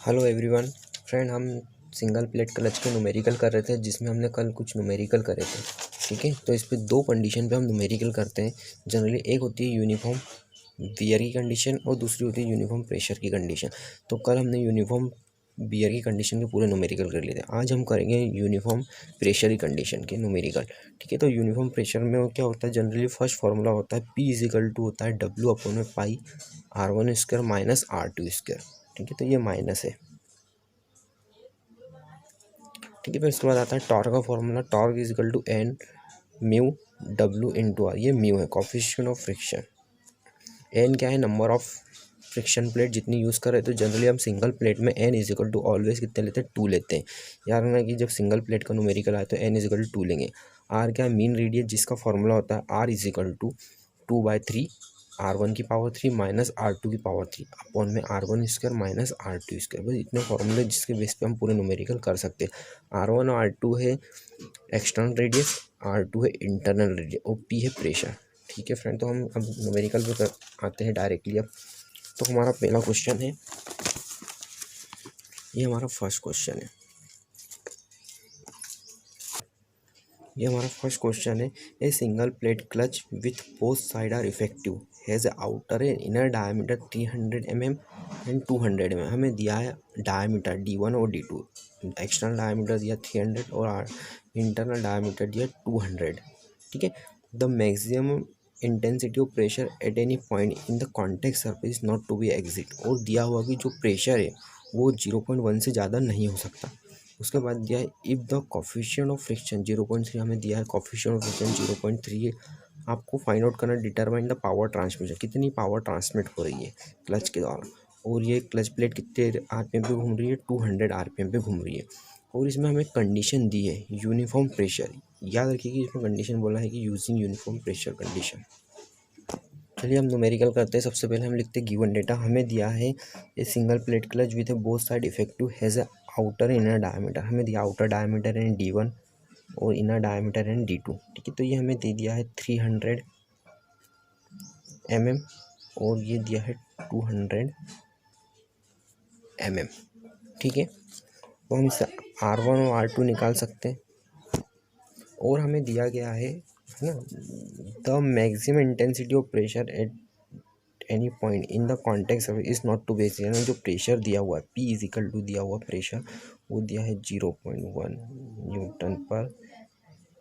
Hello everyone. Friend, हम single plate clutch के numerical कर रहे थे, जिसमें हमने कल कुछ न्यूमेरिकल करे थे। ठीक है, तो इस पे दो कंडीशन पे हम न्यूमेरिकल करते हैं जनरली। एक होती है यूनिफॉर्म वियर की कंडीशन और दूसरी होती है यूनिफॉर्म प्रेशर की कंडीशन। तो कल हमने यूनिफॉर्म वियर की कंडीशन के पूरे न्यूमेरिकल कर लिए थे। आज हम करेंगे यूनिफॉर्म प्रेशर की कंडीशन के न्यूमेरिकल। ठीक है, तो यूनिफॉर्म प्रेशर में क्या होता है, जनरली फर्स्ट फार्मूला होता है P इजिकल टू होता है W अपॉन में pi R1 square minus R2 square. ठीक है, तो ये माइनस है। ठीक है, फिर इसके बाद आता है टॉर्क का formula. Torque is equal to n mu W into R. ये म्यू है कोफिशिएंट ऑफ फ्रिक्शन। एन क्या है, नंबर ऑफ फ्रिक्शन प्लेट जितनी यूज़ कर रहे हैं। तो जनरली हम सिंगल प्लेट में n is equal to always कितने लेते हैं, 2 लेते हैं। याद रखना कि जब सिंगल प्लेट का न्यूमेरिकल आए तो एन इज इक्वल टू 2 लेंगे। आर क्या है, मीन रेडियस, जिसका फॉर्मूला होता है are is equal to 2/3 R1 की पावर 3 माइनस R2 की पावर 3 अपॉन में R1 square minus R2 square. बस इतने फॉर्मूले जिसके बेस पे हम पूरे न्यूमेरिकल कर सकते हैं। R1 और R2 है एक्सटर्नल रेडियस, R2 है इंटरनल रेडियस और P है प्रेशर। ठीक है फ्रेंड, तो हम अब न्यूमेरिकल पे आते हैं डायरेक्टली। अब तो हमारा पहला क्वेश्चन है, ये हमारा फर्स्ट क्वेश्चन है। ये हमारा फर्स्ट क्वेश्चन है। A single plate clutch with both side are effective has outer and inner diameter 300 mm and 200 mm। हमें दिया है डायमीटर D1 और D2। एक्सटर्नल डायमीटर दिया 300 और इंटरनल डायमीटर दिया 200। ठीक है, the maximum intensity of pressure at any point in the contact surface not to be exceed. और दिया हुआ कि जो प्रेशर है वो 0.1 से ज़्यादा नहीं हो सकता। उसके बाद दिया है if the coefficient of friction 0.3 हमें दिया है, कोफिशिएंट ऑफ फ्रिक्शन 0.3 है। आपको फाइंड आउट करना डिटरमाइन द पावर ट्रांसमिशन, कितनी पावर ट्रांसमिट हो रही है क्लच के द्वारा। और ये क्लच प्लेट कितने आरपीएम पे घूम रही है, 200 आरपीएम पे घूम रही है। और इसमें हमें कंडीशन दी है यूनिफॉर्म प्रेशर। याद रखिए कि इसमें कंडीशन बोला है कि यूजिंग यूनिफॉर्म प्रेशर कंडीशन। चलिए हम न्यूमेरिकल करते हैं। सबसे पहले हम लिखते हैं गिवन डेटा। हमें दिया है a single plate clutch with both side effective has outer inner diameter. हमें दिया आउटर डायमीटर एंड D1 और इनर डायमीटर एंड D2। ठीक है, तो ये हमें दे दिया है 300 mm और ये दिया है 200 mm। ठीक है, तो हम इससे R1 और R2 निकाल सकते हैं। और हमें दिया गया है ना, the maximum intensity of pressure at any point in the contact surface is not to be. यानी जो प्रेशर दिया हुआ है P इजिकल टू दिया हुआ प्रेशर वो दिया है 0.1 न्यूटन पर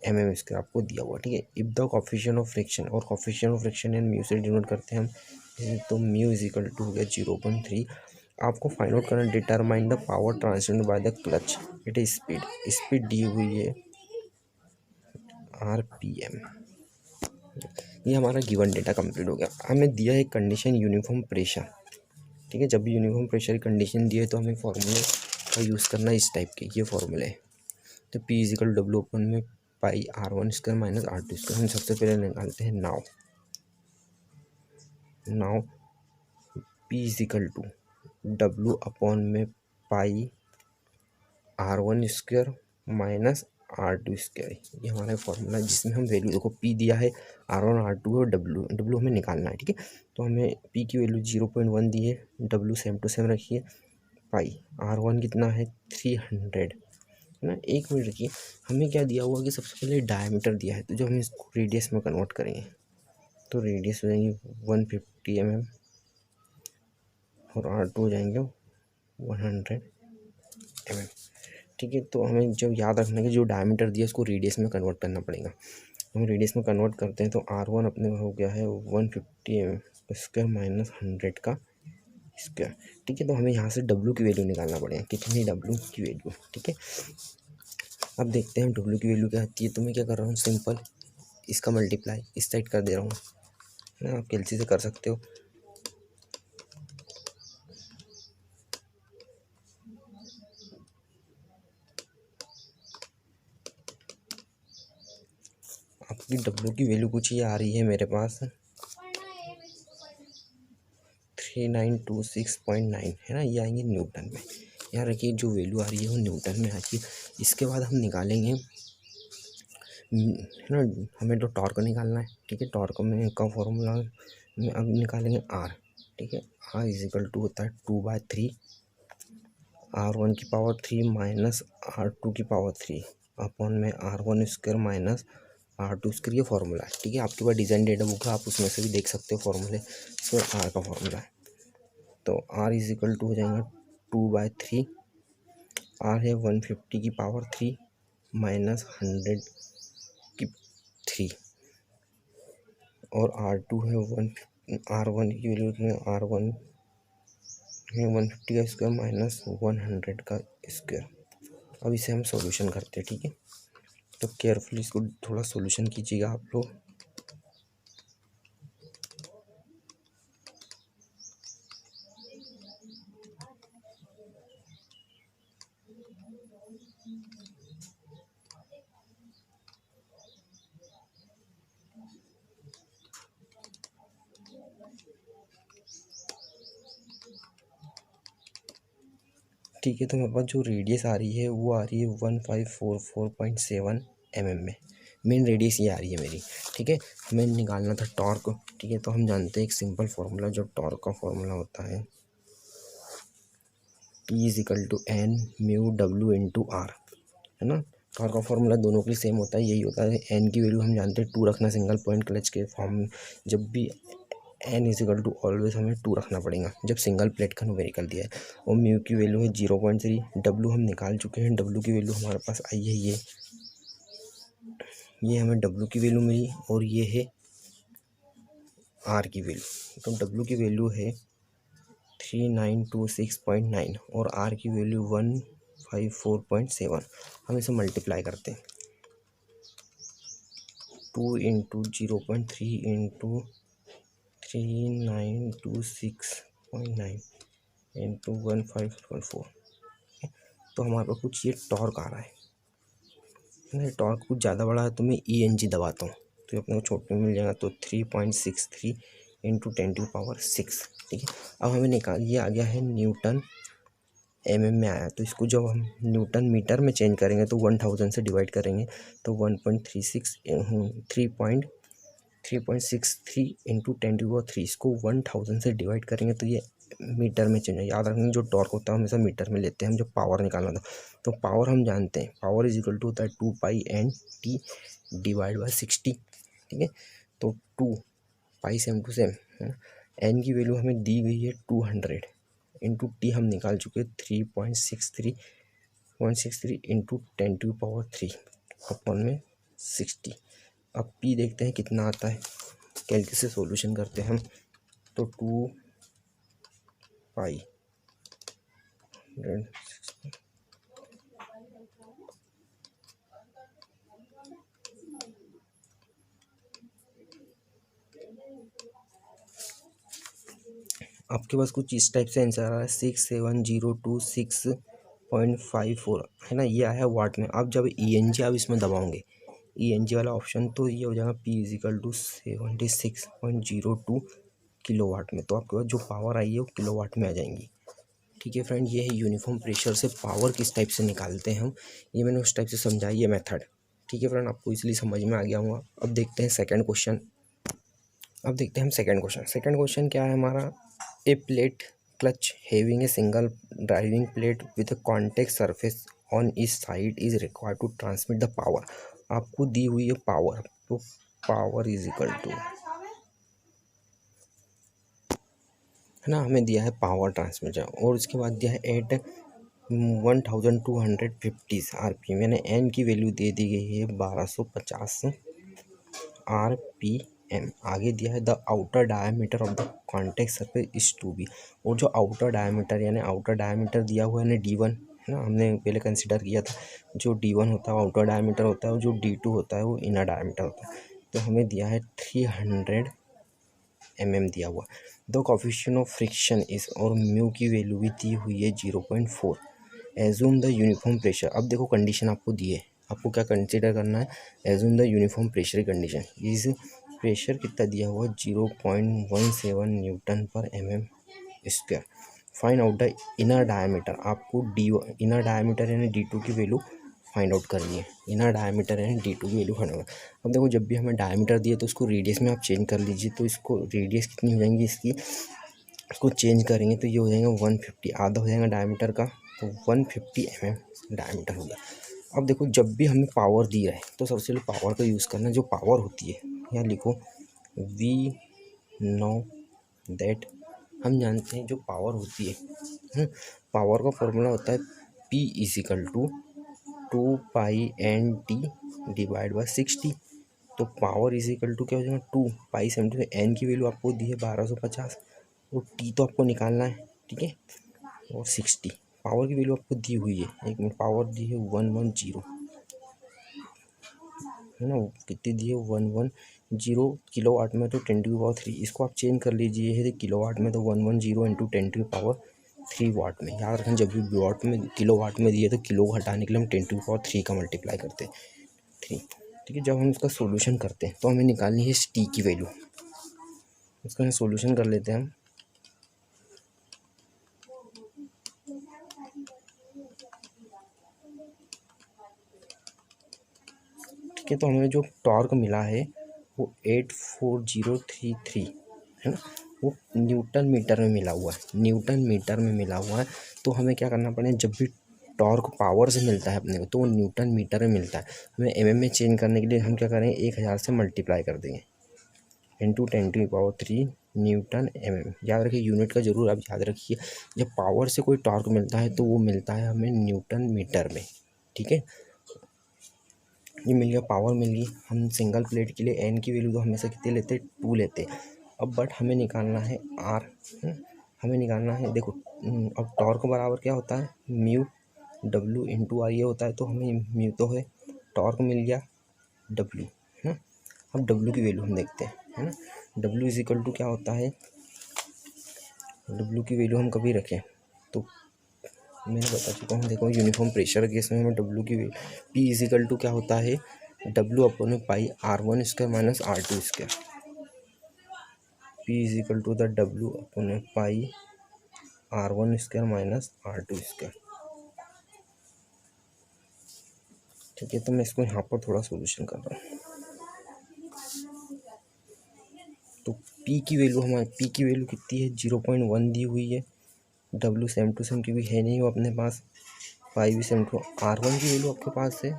mm स्क्वायर आपको दिया हुआ। ठीक है, if the coefficient of friction, और coefficient of friction and mu से डिनोट करते हैं हम, तो म्यू इजिकल टू हो गया 0.3। आपको फाइंड आउट करना determine the power transmitted by the clutch. It is speed, speed दी हुई है RPM। ये हमारा गिवन डेटा कंप्लीट हो गया। हमें दिया है कंडीशन यूनिफॉर्म प्रेशर। ठीक है, जब भी यूनिफॉर्म प्रेशर की कंडीशन दी है तो हमें फार्मूले का यूज़ करना इस टाइप के, ये फार्मूले है। तो P इजिकल W अपन में pi R1 square minus R2 square. हम सबसे पहले निकालते हैं now P is equal to W upon में pi R1 square minus R2 square. ये हमारा फॉर्मूला जिसमें हम वैल्यू, देखो P दिया है R1 R2 और W हमें निकालना है। ठीक है, तो हमें P की वैल्यू 0.1 दी है, W सेम टू सेम रखिए। पाई R1 कितना है 300 है ना। एक मिनट रखिए, हमें क्या दिया हुआ कि सबसे पहले डायमीटर दिया है, तो जो हम इसको रेडियस में कन्वर्ट करेंगे तो रेडियस हो जाएंगे 150 mm और R2 हो जाएंगे 100 mm। ठीक है, तो हमें जो याद रखना है कि जो डायमीटर दिया उसको रेडियस में कन्वर्ट करना पड़ेगा। हम रेडियस में कन्वर्ट करते हैं तो R1 अपने हो गया है 150 mm स्क्वायर माइनस 100 का स्क्वायर। ठीक है, तो हमें यहाँ से W की वैल्यू निकालना पड़ेगा, कितनी W की वैल्यू। ठीक है, अब देखते हैं W की वैल्यू क्या आती है। तो मैं क्या कर रहा हूँ, सिंपल इसका मल्टीप्लाई इस साइड कर दे रहा हूँ ना, आप कैलसी से कर सकते हो। आपकी W की वैल्यू कुछ ये आ रही है मेरे पास 3926.9 है ना, ये आएंगे न्यूटन में। यहाँ रखिए जो वैल्यू आ रही है वो न्यूटन में आती है। इसके बाद हम निकालेंगे है ना, हमें तो टॉर्क निकालना है। ठीक है, टॉर्क में का फॉर्मूला अब निकालेंगे R। ठीक है, R इजिकल टू होता है 2/3 R1 की पावर 3 माइनस R2 की पावर 3 अपॉन में R1 square minus R2 square, ये फॉर्मूला है। ठीक है, आपके पास डिज़ाइन डेटा बुक है, आप उसमें से भी देख सकते हो फॉर्मूले। सो R का फॉर्मूला है, तो R इज इक्वल टू हो जाएगा 2/3। R है 150 की पावर 3 माइनस 100 की 3, और R2 है R1 की वैल्यू R1 है 150 का स्क्वायर माइनस 100 का स्क्वायर। अब इसे हम सॉल्यूशन करते हैं। ठीक है, तो केयरफुली इसको थोड़ा सॉल्यूशन कीजिएगा आप लोग। ठीक है, तो मेरे पास जो रेडियस आ रही है वो आ रही है 1544.7 mm में। मेन रेडियस ये आ रही है मेरी। ठीक है, हमें निकालना था टॉर्क। ठीक है, तो हम जानते हैं एक सिंपल फार्मूला, जो टॉर्क का फार्मूला होता है P is equal to n mu W into R, है ना। टॉर्क का फार्मूला दोनों के लिए सेम होता है, यही होता है। एन की वैल्यू हम जानते हैं 2 रखना सिंगल पॉइंट क्लच के फॉर्म में। जब भी n is equal to always हमें 2 रखना पड़ेगा जब सिंगल प्लेट का न्यूमेरिकल दिया है। और म्यू की वैल्यू है 0.3। डब्ल्यू हम निकाल चुके हैं, डब्ल्यू की वैल्यू हमारे पास आई है ये हमें डब्ल्यू की वैल्यू मिली, और ये है आर की वैल्यू। तो डब्ल्यू की वैल्यू है 3926.9 और आर की वैल्यू 154.7। हम इसे मल्टीप्लाई करते हैं, 2 इंटू 0.3 इंटू 3926.9 इंटू 1554। तो हमारे पास कुछ ये टॉर्क आ रहा है। नहीं, टॉर्क कुछ ज़्यादा बड़ा है तो मैं ENG दबाता हूँ तो ये अपने को छोटे में मिल जाएगा। तो 3.63 इंटू 10⁶। ठीक है, अब हमें निकाल, ये आ गया है न्यूटन MM में आया। तो इसको जब हम न्यूटन मीटर में चेंज करेंगे तो 1000 से डिवाइड करेंगे तो 3.63 इंटू 10⁻3, इसको 1000 से डिवाइड करेंगे तो ये मीटर में चेंज है। याद रखेंगे जो टॉर्क होता है हमेशा मीटर में लेते हैं हम जब पावर निकालना था। तो पावर हम जानते हैं, पावर इज इक्वल टू होता है 2π/N/T डिवाइड बाय 60। ठीक है, तो 2π सेम टू सेम है ना। एन की वैल्यू हमें दी गई है 200 इंटू टी हम निकाल चुके 3.63 इंटू 10⁻3 अपन में 60। अब पी देखते हैं कितना आता है, कैलकुलेटर से सॉल्यूशन करते हैं हम। तो 2π आपके पास कुछ इस टाइप से आंसर आ रहा है 67026.54 है ना, ये आया वाट में। अब जब ENG आप इसमें दबाओगे ENG वाला ऑप्शन, तो ये हो जाएगा P is equal to 76.02 kilowatt में। तो आपके पास जो पावर आई है वो किलोवाट में आ जाएंगी। ठीक है फ्रेंड, ये है यूनिफॉर्म प्रेशर से पावर किस टाइप से निकालते हैं हम, ये मैंने उस टाइप से समझाई है मेथड। ठीक है फ्रेंड, आपको इसलिए समझ में आ गया होगा। अब देखते हैं सेकंड क्वेश्चन। सेकंड क्वेश्चन क्या है हमारा, a plate clutch having a single driving plate with a contact surface on each side is required to transmit the power. आपको दी हुई है पावर, तो पावर इज इक्वल टू, है ना, हमें दिया है पावर ट्रांसमिटर, और उसके बाद दिया है एट 1250 RPM, यानी एन की वैल्यू दे दी गई है 1250 RPM। आगे दिया है the outer diameter of the contact surface is to be, और जो आउटर डायमीटर यानी आउटर डायमीटर दिया हुआ है ना D1, है ना, हमने पहले कंसिडर किया था। जो D1 होता है वो आउटर डायमीटर होता है, और जो D2 होता है वो इनर डायमीटर होता है। तो हमें दिया है 300 mm दिया हुआ। The coefficient of friction is, और म्यू की वैल्यू भी दी हुई है 0.4। Assume the uniform pressure. अब देखो कंडीशन आपको दी है, आपको क्या कंसिडर करना है, assume the uniform pressure condition. इस प्रेशर कितना दिया हुआ 0.17 न्यूटन पर mm²। Find out the inner diameter. आपको इनर डायमीटर यानी D2 की वैल्यू फाइंड आउट करनी है। इनर डायमीटर यानी D2 की वैल्यू फाइंड आउट। अब देखो जब भी हमें डायमीटर दिए तो उसको रेडियस में आप चेंज कर लीजिए, तो इसको रेडियस कितनी हो जाएंगी इसकी इसको चेंज करेंगे तो ये हो जाएगा 150, आधा हो जाएगा डायमीटर का, तो 150 mm डायमीटर हो गया। अब देखो जब भी हमें पावर दी है तो सबसे पहले पावर का यूज़ करना। जो पावर होती है यहाँ लिखो, वी नो दैट, हम जानते हैं जो पावर होती है, पावर का फॉर्मूला होता है P is equal to 2π/N/T divide by 60। तो पावर इजिकल टू क्या हो जाएगा 2π/70। एन की वैल्यू आपको दी है 1250 और टी तो आपको निकालना है, ठीक है, और 60 पावर की वैल्यू आपको दी हुई है। एक मिनट, पावर दी है 110 है ना, कितनी दी है 110 किलोवाट में, तो 10⁻³ इसको आप चेंज कर लीजिए, है किलोवाट में, तो 110 इंटू 10⁻³ वाट में। याद रखें जब भी वाट में किलोवाट में दिए तो किलो को हटाने के लिए हम 10⁻³ का मल्टीप्लाई करते हैं 3, ठीक है। जब हम इसका सोल्यूशन करते हैं तो हमें निकालनी है इस टी की वैल्यू। इसका हम सोल्यूशन कर लेते हैं हम। ठीक है, तो हमें जो टॉर्क मिला है वो 84033 है ना, वो न्यूटन मीटर में मिला हुआ है, न्यूटन मीटर में मिला हुआ है। तो हमें क्या करना पड़ेगा, जब भी टॉर्क पावर से मिलता है अपने को तो वो न्यूटन मीटर में मिलता है। हमें एमएम में चेंज करने के लिए हम क्या करेंगे, 1000 से मल्टीप्लाई कर देंगे इंटू 10⁻³ न्यूटन एमएम। याद रखिए यूनिट का जरूर आप याद रखिए। जब पावर से कोई टॉर्क मिलता है तो वो मिलता है हमें न्यूटन मीटर में, ठीक है। ये मिल गया, पावर मिल गई। हम सिंगल प्लेट के लिए एन की वैल्यू तो हमेशा कितने लेते हैं, 2 लेते हैं। अब बट हमें निकालना है आर, हमें निकालना है, देखो अब टॉर्क बराबर क्या होता है, म्यू डब्ल्यू इंटू आर, ये होता है। तो हमें म्यू तो है, टॉर्क मिल गया डब्ल्यू है। अब डब्ल्यू की वैल्यू हम देखते हैं, है ना। डब्ल्यू इज इक्वल टू क्या होता है, डब्ल्यू की वैल्यू हम कभी रखें तो मैंने बता चुका हूँ। देखो यूनिफॉर्म प्रेशर केस में हमें डब्ल्यू की पी इज इक्वल टू क्या होता है, W upon pi R1² minus R2²। P is equal to the W upon pi R1² minus R2²। ठीक है, तो मैं इसको यहाँ पर थोड़ा सोल्यूशन कर रहा हूँ। तो पी की वैल्यू हमारी, पी की वैल्यू कितनी है, 0.1 दी हुई है। डब्ल्यू सेम टू सेम क्योंकि है नहीं वो अपने पास, पाई भी सेम टू। R1 की वैल्यू आपके पास है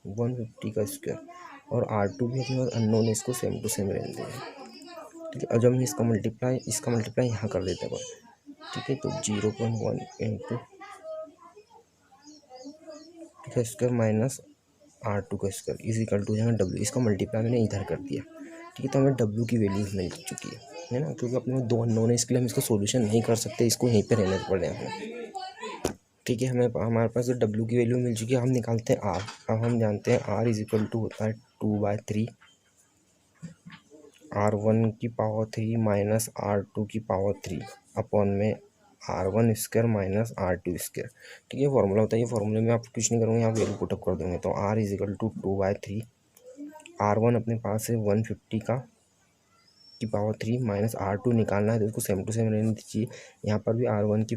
150 का स्क्वायर, और R2 भी अपने पास अननोन है, इसको सेम टू सेम रहने देंगे, ठीक है। और जब हम इसका मल्टीप्लाई यहाँ कर देते हैं, ठीक है। तो 0.1 इंटू का स्क्वायर माइनस R2 का स्क्वायर इज इक्वल टू यहाँ डब्ल्यू, इसका मल्टीप्लाई मैंने इधर कर दिया, ठीक है। तो हमें डब्ल्यू की वैल्यू मिल चुकी है ना, क्योंकि अपने में 2 अननोन है इसके लिए हम इसको सोल्यूशन नहीं कर सकते, इसको यहीं पे रहने पड़े हमें, ठीक है। हमारे पास जो डब्ल्यू की वैल्यू मिल चुकी है, हम निकालते हैं आर। अब हम जानते हैं आर इज इक्वल टू होता है 2/3 R1³ माइनस R2 की पावर 3 अपॉन में R1² माइनस R2², ठीक है। फॉर्मूला होता है, ये फॉर्मूले में आप कुछ नहीं करोगे, आप वैल्यू पुटअप कर दोगे। तो R is equal to 2/3, R1 अपने पास है 150 की पावर 3 माइनस R2 निकालना है, तो इसको सेम टू सेम रहने दीजिए। यहाँ पर भी R1 की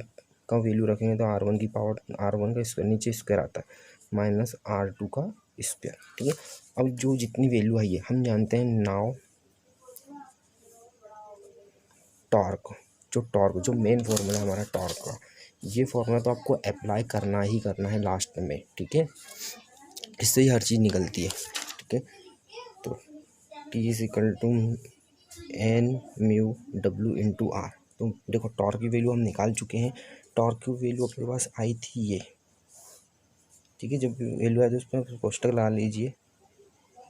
का वैल्यू रखेंगे तो R1 की पावर, R1 का स्क्वायर नीचे स्क्वायर आता है माइनस R2 का स्क्वायर, ठीक है। अब जो जितनी वैल्यू आई है हम जानते हैं नाउ टॉर्क, जो मेन फॉर्मूला है हमारा टॉर्क का, ये फॉर्मूला तो आपको अप्लाई करना ही करना है लास्ट में, ठीक है। इससे ही हर चीज़ निकलती है, ठीक है। तो T is equal to n mu W into R. तो देखो टॉर्क की वैल्यू हम निकाल चुके हैं, टॉर्क की वैल्यू अपने पास आई थी ये, ठीक है। जब वैल्यू आए तो उस पर कोष्टक लगा लीजिए,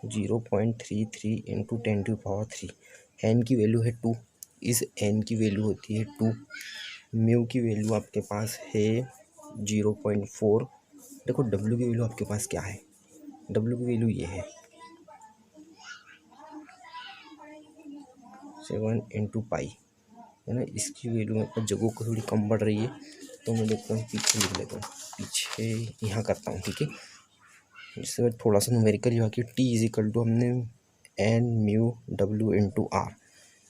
0.33 इंटू 10⁻3। एन की वैल्यू है 2, इस एन की वैल्यू होती है 2। म्यू की वैल्यू आपके पास है 0.4। देखो डब्ल्यू की वैल्यू आपके पास क्या है, डब्ल्यू की वैल्यू ये है 7 इंटू पाई, है ना। इसकी वैल्यू मेरे पास जगह को थोड़ी कम बढ़ रही है, तो मैं देखता हूँ पीछे लिख लेता हूँ, पीछे यहाँ करता हूँ, ठीक है। इससे थोड़ा सा न्यूमेरिकल हुआ कि टी इज इक्वल टू हमने n mu W into R.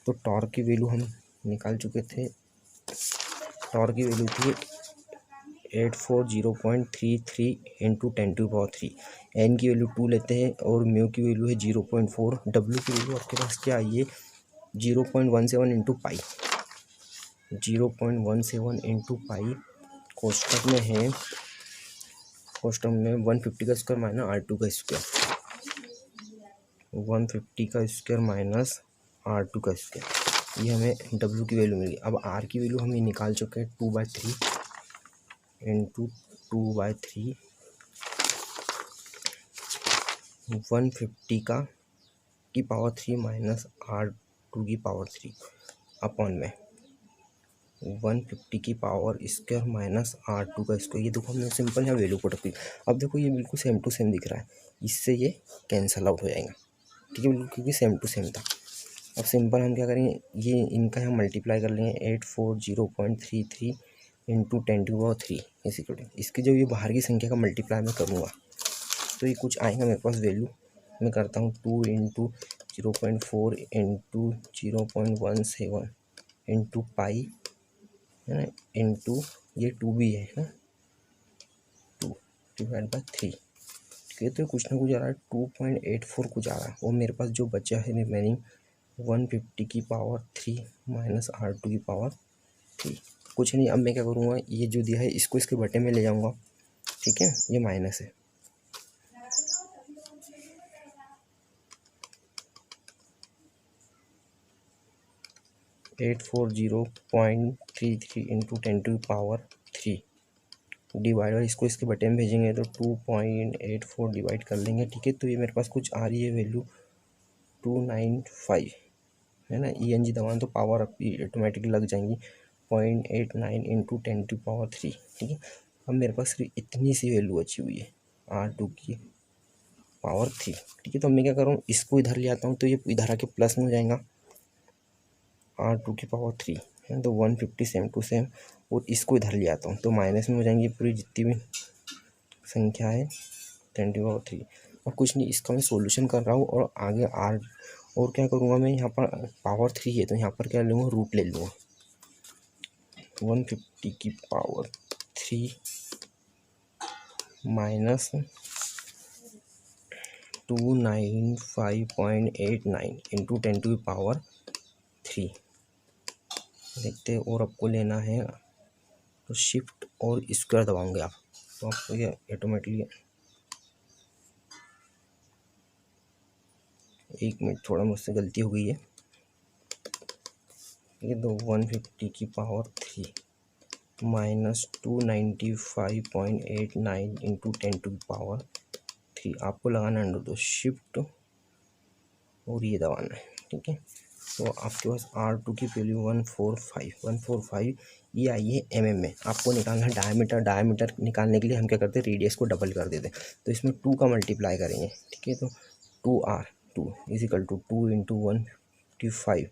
तो टॉर्क की वैल्यू हम निकाल चुके थे, टॉर्क की वैल्यू थी 840.33 इंटू 10⁻3। एन की वैल्यू 2 लेते हैं और म्यू की वैल्यू है 0.4। डब्ल्यू की वैल्यू आपके पास क्या आई है 0.17 इंटू पाई, 0.17 इंटू पाई कोष्टक में है, कोष्टक में 150 का स्क्वायर माइनस R2 का स्क्वायर, 150 का स्क्वायर माइनस R2 का स्क्वायर, ये हमें W की वैल्यू मिली। अब R की वैल्यू हम ये निकाल चुके हैं 2/3 इंटू 2/3 150 की पावर 3 माइनस R2 की पावर 3 अपॉन में 150 की पावर स्क्वायर माइनस R2 का स्क्वायर। ये देखो हमने सिंपल यहाँ वैल्यू पुट की। अब देखो ये बिल्कुल सेम टू सेम दिख रहा है, इससे ये कैंसल आउट हो जाएगा, ठीक है, बिल्कुल, क्योंकि सेम टू सेम था। अब सिंपल हम क्या करेंगे, ये इनका हम मल्टीप्लाई कर लेंगे 840.33 इंटू 10⁻³ इसी को। इसकी जो ये बाहर की संख्या का मल्टीप्लाई मैं करूँगा तो ये कुछ आएगा मेरे पास वैल्यू। मैं करता हूँ 2 इंटू 0.4 इंटू 0.17 इंटू पाई, है ना, इंटू ये 2 भी है ना, 2/3, ठीक है। तो कुछ ना कुछ आ रहा है, 2.84 कुछ आ रहा है। और मेरे पास जो बचा है रिमेनिंग 150 की पावर 3 माइनस R2 की पावर 3, कुछ नहीं। अब मैं क्या करूँगा, ये जो दिया है इसको इसके बटे में ले जाऊँगा, ठीक है, ये माइनस है, 840.33 इंटू 10⁻³ डिवाइडर, इसको इसके बटे में भेजेंगे तो 2.84 डिवाइड कर लेंगे, ठीक है। तो ये मेरे पास कुछ आ रही है वैल्यू 295, है ना। ENG दबाएं तो पावर ऑटोमेटिकली लग जाएंगी 0.89 इंटू 10⁻³, ठीक है। अब मेरे पास सिर्फ इतनी सी वैल्यू बची हुई है R2 की पावर 3, ठीक है। तो मैं क्या करूँ, इसको इधर ले आता हूँ तो ये इधर आके प्लस में हो जाएगा R2 की पावर 3, है तो 150 सेम टू सेम। और इसको इधर ले आता हूँ तो माइनस में हो जाएंगी पूरी जितनी भी संख्या है 10⁻³। और कुछ नहीं, इसका मैं सॉल्यूशन कर रहा हूँ और आगे और क्या करूँगा मैं, यहाँ पर पावर 3 है तो यहाँ पर क्या लूँगा, रूट ले लूँगा 150 की पावर 3 माइनस 295.89 इंटू 10⁻³ देखते हैं। और आपको लेना है तो शिफ्ट और स्क्वायर दबाओगे आप, तो आपको ये ऑटोमेटिकली, एक मिनट, थोड़ा मुझसे गलती हो गई है। ये तो 150 की पावर 3 माइनस 295.89 इंटू 10⁻³ आपको लगाना है तो शिफ्ट और ये दबाना है, ठीक है। तो आपके पास R2 की वैल्यू 145 ये आई है mm में। आपको निकालना है डायमीटर निकालने के लिए हम क्या करते हैं, रेडियस को डबल कर देते हैं। तो इसमें 2 का मल्टीप्लाई करेंगे, ठीक है। तो 2R2 इजिकल टू 2 इंटू 155,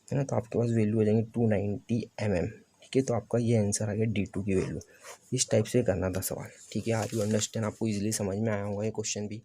है ना। तो आपके पास वैल्यू हो जाएंगे 290 mm, ठीक है। तो आपका ये आंसर आ गया D2 की वैल्यू। इस टाइप से करना था सवाल, ठीक है। आर यू अंडरस्टैंड, आपको इजीली समझ में आया होगा ये क्वेश्चन भी।